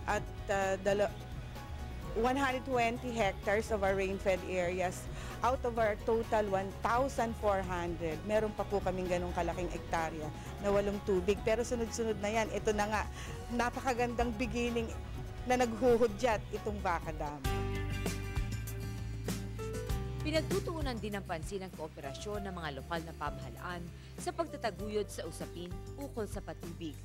at 120 hectares of our rain-fed areas out of our total 1,400. Meron pa po kaming ganong kalaking ektarya na walang tubig. Pero sunod-sunod na yan. Ito na nga, napakagandang beginning na naghuhudyat itong Vaca Dam. Pinagtutuunan din ng pansin ang kooperasyon ng mga lokal na pamahalaan sa pagtataguyod sa usapin ukol sa patubig.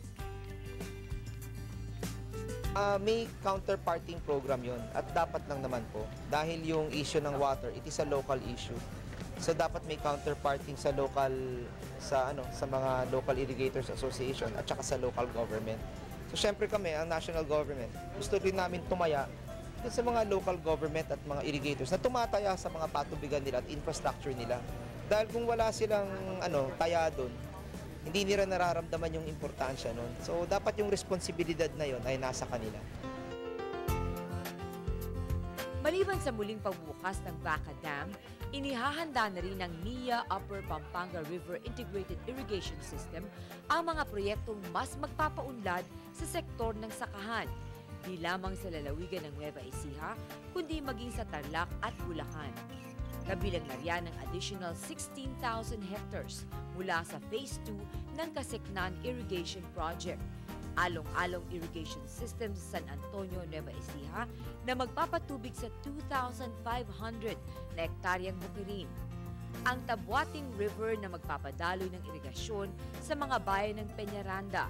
May counterparting program yon at dapat lang naman po dahil yung issue ng water, it is a local issue. So dapat may counterparting sa mga local irrigators association at saka sa local government. So syempre kami, ang national government, gusto rin namin tumaya sa mga local government at mga irrigators na tumataya sa mga patubigan nila at infrastructure nila. Dahil kung wala silang taya doon, hindi nila nararamdaman yung importansya nun. So, dapat yung responsibilidad na yun ay nasa kanila. Maliban sa muling pagbukas ng Vaca Dam, inihahanda na rin ng NIA Upper Pampanga River Integrated Irrigation System ang mga proyektong mas magpapaunlad sa sektor ng sakahan, di lamang sa lalawigan ng Nueva Ecija, kundi maging sa Tarlac at Bulacan. Kabilang na riyan ang additional 16,000 hectares mula sa Phase 2 ng Kaseknan Irrigation Project, Along-Along Irrigation System sa San Antonio, Nueva Ecija na magpapatubig sa 2,500 na hektaryang bukirin. Ang Tabuating River na magpapadaloy ng irigasyon sa mga bayan ng Peñaranda,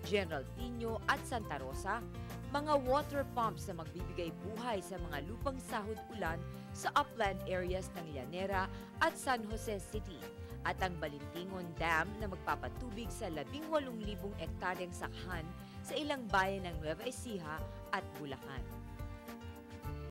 General Piño at Santa Rosa, mga water pumps na magbibigay buhay sa mga lupang sahod ulan sa upland areas ng Llanera at San Jose City, at ang Balintingon Dam na magpapatubig sa 18,000 hektaryang sakhan sa ilang bayan ng Nueva Ecija at Bulacan.